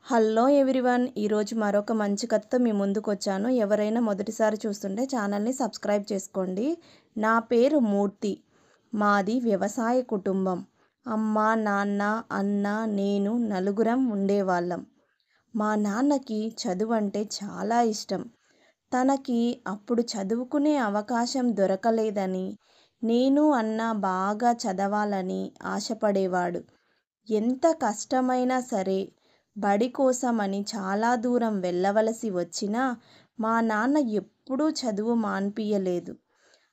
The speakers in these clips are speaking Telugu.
హలో ఎవ్రీవన్, ఈరోజు మరొక మంచి కథతో మీ ముందుకు వచ్చాను. ఎవరైనా మొదటిసారి చూస్తుంటే ఛానల్ని సబ్స్క్రైబ్ చేసుకోండి. నా పేరు మూర్తి. మాది వ్యవసాయ కుటుంబం. అమ్మ, నాన్న, అన్న, నేను నలుగురం ఉండేవాళ్ళం. మా నాన్నకి చదువు అంటే చాలా ఇష్టం. తనకి అప్పుడు చదువుకునే అవకాశం దొరకలేదని, నేను అన్న బాగా చదవాలని ఆశపడేవాడు. ఎంత కష్టమైనా సరే బడి కోసమని చాలా దూరం వెళ్ళవలసి వచ్చినా మా నాన్న ఎప్పుడూ చదువు మాన్పియలేదు.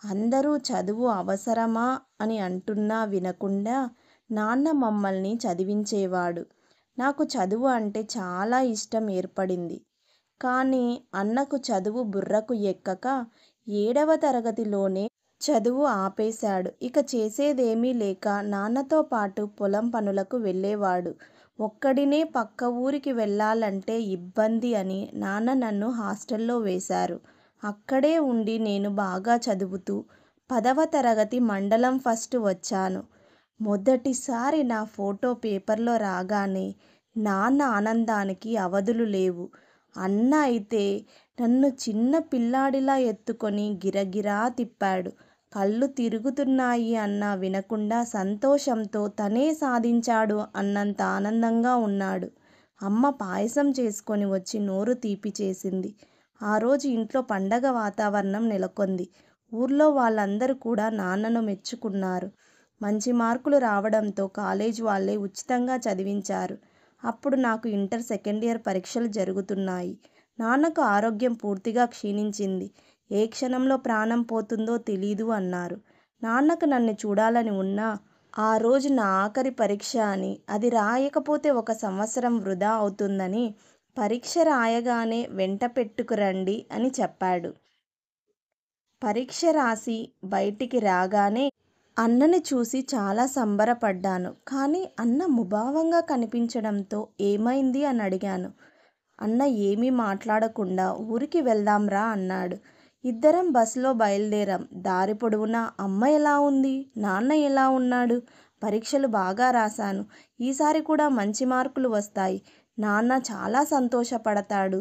అందరూ చదువు అవసరమా అని అంటున్నా వినకుండా నాన్న మమ్మల్ని చదివించేవాడు. నాకు చదువు అంటే చాలా ఇష్టం ఏర్పడింది. కానీ అన్నకు చదువు బుర్రకు ఎక్కక 7వ తరగతిలోనే చదువు ఆపేశాడు. ఇక చేసేదేమీ లేక నాన్నతో పాటు పొలం పనులకు వెళ్ళేవాడు. ఒక్కడినే పక్క ఊరికి వెళ్ళాలంటే ఇబ్బంది అని నాన్న నన్ను హాస్టల్లో వేశారు. అక్కడే ఉండి నేను బాగా చదువుతూ 10వ తరగతి మండలం ఫస్ట్ వచ్చాను. మొదటిసారి నా ఫోటో పేపర్లో రాగానే నాన్న ఆనందానికి అవధులు లేవు. అన్న అయితే నన్ను చిన్న పిల్లాడిలా ఎత్తుకొని గిరగిరా తిప్పాడు. కళ్ళు తిరుగుతున్నాయి అన్నా వినకుండా సంతోషంతో తనే సాధించాడు అన్నంత ఆనందంగా ఉన్నాడు. అమ్మ పాయసం చేసుకొని వచ్చి నోరు తీపి చేసింది. ఆ రోజు ఇంట్లో పండగ వాతావరణం నెలకొంది. ఊర్లో వాళ్ళందరూ కూడా నాన్నను మెచ్చుకున్నారు. మంచి మార్కులు రావడంతో కాలేజ్ వాళ్ళే ఉచితంగా చదివించారు. అప్పుడు నాకు ఇంటర్ సెకండ్ ఇయర్ పరీక్షలు జరుగుతున్నాయి. నాన్నకు ఆరోగ్యం పూర్తిగా క్షీణించింది. ఏ క్షణంలో ప్రాణం పోతుందో తెలీదు అన్నారు. నాన్నకు నన్ను చూడాలని ఉన్నా ఆ రోజు నా ఆఖరి పరీక్ష అని, అది రాయకపోతే 1 సంవత్సరం వృధా అవుతుందని, పరీక్ష రాయగానే వెంట పెట్టుకురండి అని చెప్పాడు. పరీక్ష రాసి బయటికి రాగానే అన్నని చూసి చాలా సంబరపడ్డాను. కానీ అన్న ముభావంగా కనిపించడంతో ఏమైంది అని అడిగాను. అన్న ఏమీ మాట్లాడకుండా ఊరికి వెళ్దాంరా అన్నాడు. ఇద్దరం బస్సులో బయలుదేరాం. దారి పొడవునా అమ్మ ఎలా ఉంది, నాన్న ఎలా ఉన్నాడు, పరీక్షలు బాగా రాశాను, ఈసారి కూడా మంచి మార్కులు వస్తాయి, నాన్న చాలా సంతోషపడతాడు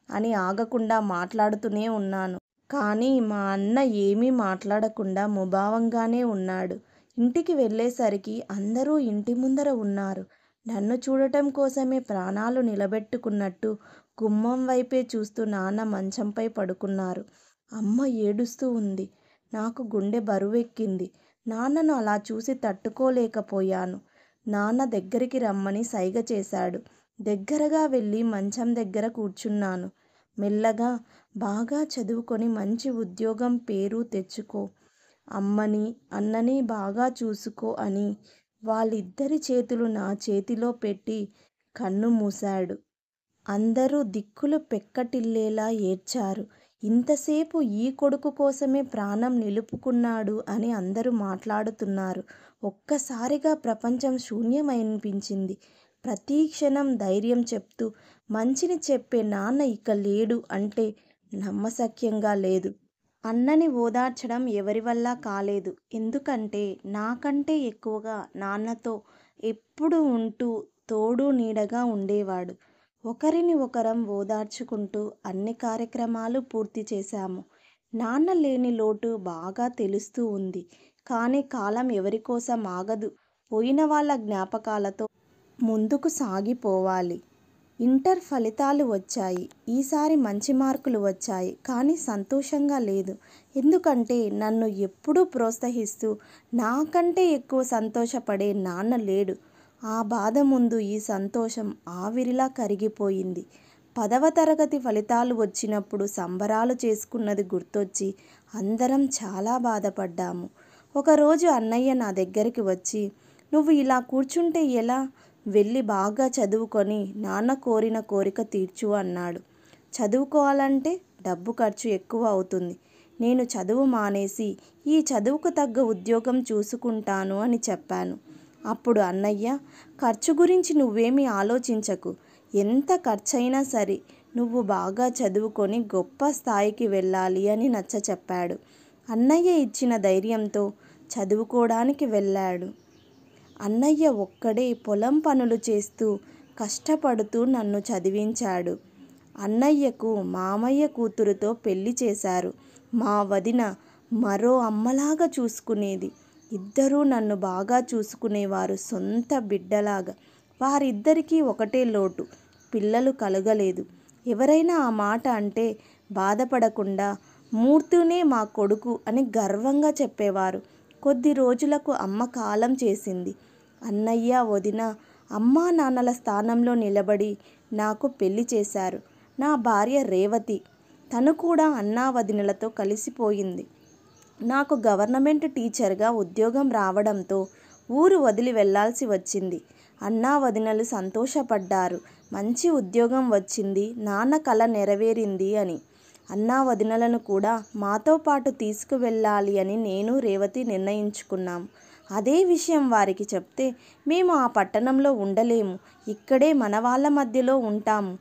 అని ఆగకుండా మాట్లాడుతూనే ఉన్నాను. కానీ మా అన్న ఏమీ మాట్లాడకుండా ముభావంగానే ఉన్నాడు. ఇంటికి వెళ్ళేసరికి అందరూ ఇంటి ముందర ఉన్నారు. నన్ను చూడటం కోసమే ప్రాణాలు నిలబెట్టుకున్నట్టు గుమ్మం వైపే చూస్తూ నాన్న మంచంపై పడుకున్నారు. అమ్మ ఏడుస్తూ ఉంది. నాకు గుండె బరువెక్కింది. నాన్నను అలా చూసి తట్టుకోలేకపోయాను. నాన్న దగ్గరికి రమ్మని సైగ చేశాడు. దగ్గరగా వెళ్ళి మంచం దగ్గర కూర్చున్నాను. మెల్లగా బాగా చదువుకొని మంచి ఉద్యోగం పేరు తెచ్చుకో, అమ్మని అన్నని బాగా చూసుకో అని వాళ్ళిద్దరి చేతులు నా చేతిలో పెట్టి కన్ను మూశాడు. అందరూ దిక్కులు పెక్కటిల్లేలా ఏడ్చారు. ఇంతసేపు ఈ కొడుకు కోసమే ప్రాణం నిలుపుకున్నాడు అని అందరూ మాట్లాడుతున్నారు. ఒక్కసారిగా ప్రపంచం శూన్యమనిపించింది. ప్రతి క్షణం ధైర్యం చెప్తూ మంచిని చెప్పే నాన్న ఇక లేడు అంటే నమ్మశక్యంగా లేదు. అన్నని ఓదార్చడం ఎవరి వల్ల కాలేదు. ఎందుకంటే నాకంటే ఎక్కువగా నాన్నతో ఎప్పుడూ ఉంటూ తోడు నీడగా ఉండేవాడు. ఒకరిని ఒకరం ఓదార్చుకుంటూ అన్ని కార్యక్రమాలు పూర్తి చేశాము. నాన్న లేని లోటు బాగా తెలుస్తూ ఉంది. కానీ కాలం ఎవరికోసం ఆగదు. పోయిన వాళ్ళ జ్ఞాపకాలతో ముందుకు సాగిపోవాలి. ఇంటర్ ఫలితాలు వచ్చాయి. ఈసారి మంచి మార్కులు వచ్చాయి. కానీ సంతోషంగా లేదు. ఎందుకంటే నన్ను ఎప్పుడూ ప్రోత్సహిస్తూ నాకంటే ఎక్కువ సంతోషపడే నాన్న లేడు. ఆ బాధ ముందు ఈ సంతోషం ఆవిరిలా కరిగిపోయింది. 10వ తరగతి ఫలితాలు వచ్చినప్పుడు సంబరాలు చేసుకున్నది గుర్తొచ్చి అందరం చాలా బాధపడ్డాము. ఒకరోజు అన్నయ్య నా దగ్గరికి వచ్చి, నువ్వు ఇలా కూర్చుంటే ఎలా? వెళ్ళి బాగా చదువుకొని నాన్న కోరిన కోరిక తీర్చు అన్నాడు. చదువుకోవాలంటే డబ్బు ఖర్చు ఎక్కువ అవుతుంది. నేను చదువు మానేసి ఈ చదువుకు తగ్గ ఉద్యోగం చూసుకుంటాను అని చెప్పాను. అప్పుడు అన్నయ్య, ఖర్చు గురించి నువ్వేమీ ఆలోచించకు. ఎంత ఖర్చైనా సరే నువ్వు బాగా చదువుకొని గొప్ప స్థాయికి వెళ్ళాలి అని నచ్చచెప్పాడు. అన్నయ్య ఇచ్చిన ధైర్యంతో చదువుకోవడానికి వెళ్ళాడు. అన్నయ్య ఒక్కడే పొలం పనులు చేస్తూ కష్టపడుతూ నన్ను చదివించాడు. అన్నయ్యకు మామయ్య కూతురుతో పెళ్లి చేశారు. మా వదిన మరో అమ్మలాగా చూసుకునేది. ఇద్దరూ నన్ను బాగా చూసుకునేవారు, సొంత బిడ్డలాగా. వారిద్దరికీ ఒకటే లోటు, పిల్లలు కలగలేదు. ఎవరైనా ఆ మాట అంటే బాధపడకుండా మూర్తినే మా కొడుకు అని గర్వంగా చెప్పేవారు. కొద్ది రోజులకు అమ్మ కాలం చేసింది. అన్నయ్య వదిన అమ్మా నాన్నల స్థానంలో నిలబడి నాకు పెళ్లి చేశారు. నా భార్య రేవతి, తను కూడా అన్నా వదినలతో కలిసిపోయింది. నాకు గవర్నమెంట్ టీచర్గా ఉద్యోగం రావడంతో ఊరు వదిలి వెళ్ళాల్సి వచ్చింది. అన్నా వదినలు సంతోషపడ్డారు. మంచి ఉద్యోగం వచ్చింది, నాన్న కల నెరవేరింది అని. అన్నా వదినలను కూడా మాతో పాటు తీసుకువెళ్ళాలి అని నేను రేవతి నిర్ణయించుకున్నాం. అదే విషయం వారికి చెప్తే, మేము ఆ పట్టణంలో ఉండలేము, ఇక్కడే మన వాళ్ళ మధ్యలో ఉంటాము,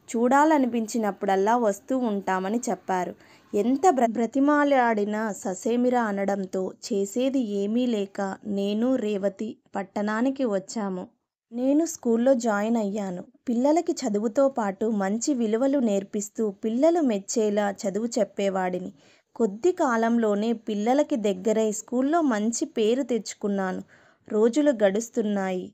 చూడాలనిపించినప్పుడల్లా వస్తూ ఉంటామని చెప్పారు. ఎంత బ్రతిమాలాడినా ససేమిరా అనడంతో చేసేది ఏమీ లేక నేను రేవతి పట్టణానికి వచ్చాము. నేను స్కూల్లో జాయిన్ అయ్యాను. పిల్లలకి చదువుతో పాటు మంచి విలువలు నేర్పిస్తూ పిల్లలు మెచ్చేలా చదువు చెప్పేవాడిని. కొద్ది కాలంలోనే పిల్లలకి దగ్గరై స్కూల్లో మంచి పేరు తెచ్చుకున్నాను. రోజులు గడుస్తున్నాయి.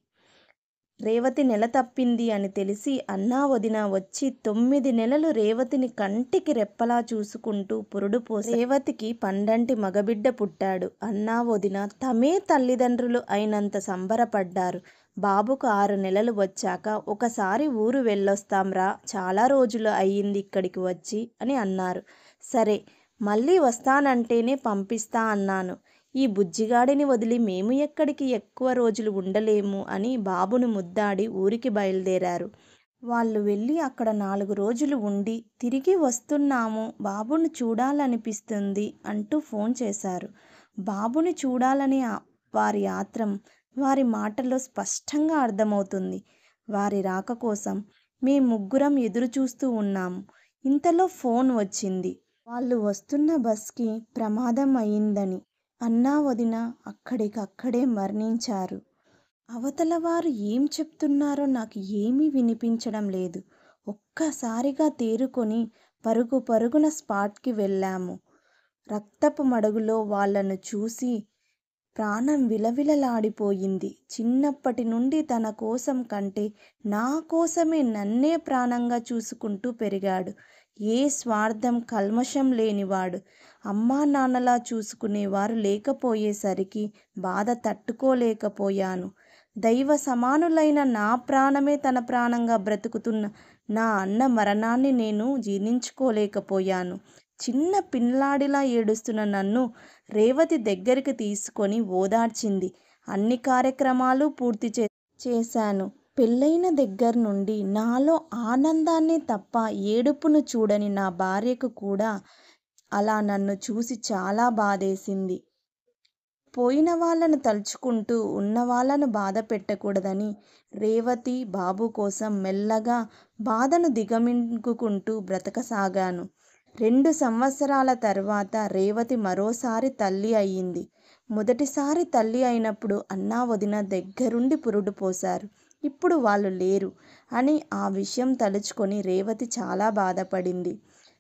రేవతి నెల తప్పింది అని తెలిసి అన్నా వదిన వచ్చి 9 నెలలు రేవతిని కంటికి రెప్పలా చూసుకుంటూ పురుడు పోసి రేవతికి పండంటి మగబిడ్డ పుట్టాడు. అన్నా వదిన తమే తల్లిదండ్రులు అయినంత సంబరపడ్డారు. బాబుకు 6 నెలలు వచ్చాక ఒకసారి ఊరు వెళ్ళొస్తాంరా, చాలా రోజులు అయ్యింది ఇక్కడికి వచ్చి అని అన్నారు. సరే, మళ్ళీ వస్తానంటేనే పంపిస్తా అన్నాను. ఈ బుజ్జిగాడిని వదిలి మేము ఎక్కడికి ఎక్కువ రోజులు ఉండలేము అని బాబును ముద్దాడి ఊరికి బయలుదేరారు. వాళ్ళు వెళ్ళి అక్కడ 4 రోజులు ఉండి తిరిగి వస్తున్నాము, బాబును చూడాలనిపిస్తుంది అంటూ ఫోన్ చేశారు. బాబుని చూడాలని వారి ఆత్రం వారి మాటల్లో స్పష్టంగా అర్థమవుతుంది. వారి రాక కోసం మేము ముగ్గురం ఎదురు చూస్తూ ఉన్నాము. ఇంతలో ఫోన్ వచ్చింది. వాళ్ళు వస్తున్న బస్కి ప్రమాదం అయిందని. అన్నా వదిన అక్కడికక్కడే మరణించారు. అవతల వారు ఏం చెప్తున్నారో నాకు ఏమీ వినిపించడం లేదు. ఒక్కసారిగా తేరుకొని పరుగు పరుగున స్పాట్కి వెళ్ళాము. రక్తపు మడుగులో వాళ్ళను చూసి ప్రాణం విలవిలలాడిపోయింది. చిన్నప్పటి నుండి తన కోసం కంటే నా కోసమే నన్నే ప్రాణంగా చూసుకుంటూ పెరిగాడు. ఏ స్వార్థం కల్మషం లేనివాడు. అమ్మా నాన్నలా చూసుకునేవారు లేకపోయేసరికి బాధ తట్టుకోలేకపోయాను. దైవ సమానులైన నా ప్రాణమే తన ప్రాణంగా బ్రతుకుతున్న నా అన్న మరణాన్ని నేను జీర్ణించుకోలేకపోయాను. చిన్న పిల్లాడిలా ఏడుస్తున్న నన్ను రేవతి దగ్గరికి తీసుకొని ఓదార్చింది. అన్ని కార్యక్రమాలు పూర్తి చేశాను. పెళ్ళైన దగ్గర నుండి నాలో ఆనందాన్ని తప్ప ఏడుపును చూడని నా భార్యకు కూడా అలా నన్ను చూసి చాలా బాధేసింది. పోయిన వాళ్ళను తలుచుకుంటూ ఉన్న వాళ్ళను బాధ పెట్టకూడదని రేవతి బాబు కోసం మెల్లగా బాధను దిగమింగుకుంటూ బ్రతకసాగాను. 2 సంవత్సరాల తర్వాత రేవతి మరోసారి తల్లి అయ్యింది. మొదటిసారి తల్లి అయినప్పుడు అన్నా వదిన దగ్గరుండి పురుడు పోశారు. ఇప్పుడు వాళ్ళు లేరు అని ఆ విషయం తలుచుకొని రేవతి చాలా బాధపడింది.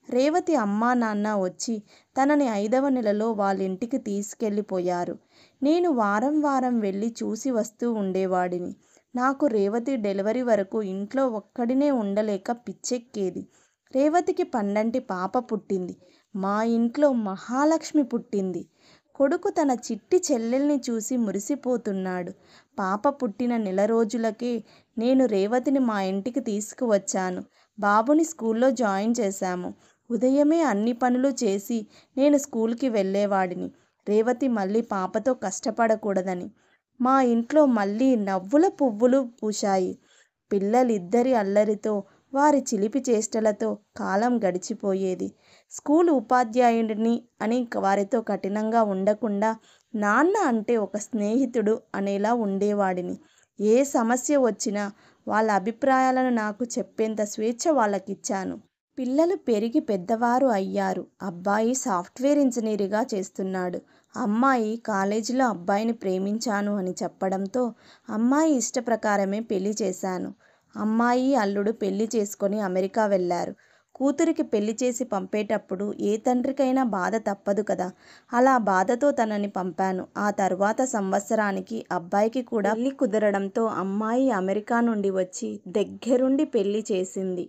రేవతి అమ్మా నాన్న వచ్చి తనని 5వ నెలలో వాళ్ళింటికి తీసుకెళ్ళిపోయారు. నేను వారం వారం వెళ్ళి చూసి వస్తూ ఉండేవాడిని. నాకు రేవతి డెలివరీ వరకు ఇంట్లో ఒక్కడినే ఉండలేక పిచ్చెక్కేది. రేవతికి పండంటి పాప పుట్టింది. మా ఇంట్లో మహాలక్ష్మి పుట్టింది. కొడుకు తన చిట్టి చెల్లెల్ని చూసి మురిసిపోతున్నాడు. పాప పుట్టిన నెల రోజులకే నేను రేవతిని మా ఇంటికి తీసుకువచ్చాను. బాబుని స్కూల్లో జాయిన్ చేశాము. ఉదయమే అన్ని పనులు చేసి నేను స్కూల్కి వెళ్ళేవాడిని. రేవతి మళ్ళీ పాపతో కష్టపడకూడదని మా ఇంట్లో మళ్ళీ నవ్వుల పువ్వులు పూశాయి. పిల్లలిద్దరి అల్లరితో వారి చిలిపి చేష్టలతో కాలం గడిచిపోయేది. స్కూల్ ఉపాధ్యాయుడిని అని వారితో కఠినంగా ఉండకుండా నాన్న అంటే ఒక స్నేహితుడు అనేలా ఉండేవాడిని. ఏ సమస్య వచ్చినా వాళ్ళ అభిప్రాయాలను నాకు చెప్పేంత స్వేచ్ఛ వాళ్ళకిచ్చాను. పిల్లలు పెరిగి పెద్దవారు అయ్యారు. అబ్బాయి సాఫ్ట్వేర్ ఇంజనీర్గా చేస్తున్నాడు. అమ్మాయి కాలేజీలో అబ్బాయిని ప్రేమించాను అని చెప్పడంతో అమ్మాయి ఇష్ట ప్రకారమే పెళ్లి చేశాను. అమ్మాయి అల్లుడు పెళ్లి చేసుకొని అమెరికా వెళ్ళారు. కూతురికి పెళ్లి చేసి పంపేటప్పుడు ఏ తండ్రికైనా బాధ తప్పదు కదా. అలా బాధతో తనని పంపాను. ఆ తరువాత సంవత్సరానికి అబ్బాయికి కూడా పెళ్లి కుదరడంతో అమ్మాయి అమెరికా నుండి వచ్చి దగ్గరుండి పెళ్లి చేసింది.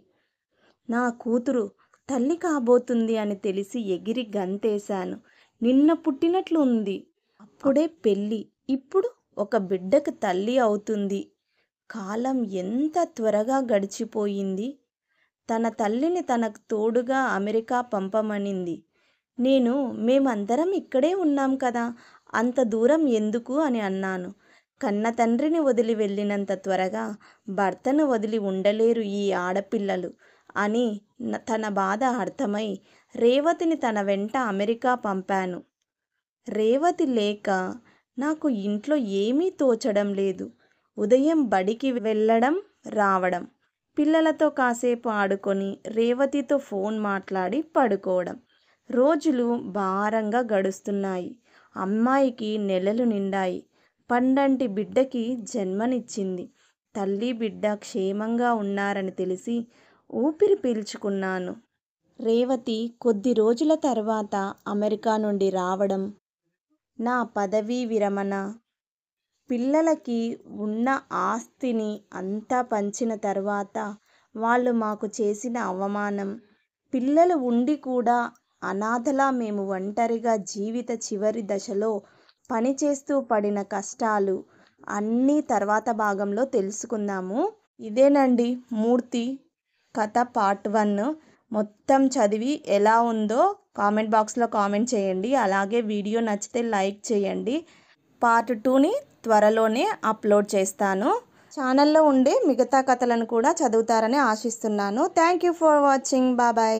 నా కూతురు తల్లి కాబోతుంది అని తెలిసి ఎగిరి గంతేశాను. నిన్న పుట్టినట్లు ఉంది. అప్పుడే పెళ్లి. ఇప్పుడు ఒక బిడ్డకు తల్లి అవుతుంది. కాలం ఎంత త్వరగా గడిచిపోయింది. తన తల్లిని తనకు తోడుగా అమెరికా పంపమనింది. మేమందరం ఇక్కడే ఉన్నాం కదా, అంత దూరం ఎందుకు అని అన్నాను. కన్న తండ్రిని వదిలి వెళ్ళినంత త్వరగా భర్తను వదిలి ఉండలేరు ఈ ఆడపిల్లలు అని తన బాధ అర్థమై రేవతిని తన వెంట అమెరికా పంపాను. రేవతి లేక నాకు ఇంట్లో ఏమీ తోచడం లేదు. ఉదయం బడికి వెళ్ళడం, రావడం, పిల్లలతో కాసేపు ఆడుకొని రేవతితో ఫోన్ మాట్లాడి పడుకోవడం. రోజులు భారంగా గడుస్తున్నాయి. అమ్మాయికి నెలలు నిండాయి. పండంటి బిడ్డకి జన్మనిచ్చింది. తల్లి బిడ్డ క్షేమంగా ఉన్నారని తెలిసి ఊపిరి పీల్చుకున్నాను. రేవతి కొద్ది రోజుల తర్వాత అమెరికా నుండి రావడం, నా పదవీ విరమణ, పిల్లలకి ఉన్న ఆస్తిని అంతా పంచిన తర్వాత వాళ్ళు మాకు చేసిన అవమానం, పిల్లలు ఉండి కూడా అనాథలా మేము ఒంటరిగా జీవిత చివరి దశలో పనిచేస్తూ పడిన కష్టాలు అన్నీ తర్వాత భాగంలో తెలుసుకుందాము. ఇదేనండి మూర్తి కథ పార్ట్ 1. మొత్తం చదివి ఎలా ఉందో కామెంట్ బాక్స్లో కామెంట్ చేయండి. అలాగే వీడియో నచ్చితే లైక్ చేయండి. పార్ట్ 2ని త్వరలోనే అప్లోడ్ చేస్తాను. ఛానల్లో ఉండే మిగతా కథలను కూడా చదువుతారని ఆశిస్తున్నాను. Thank you for watching. Bye.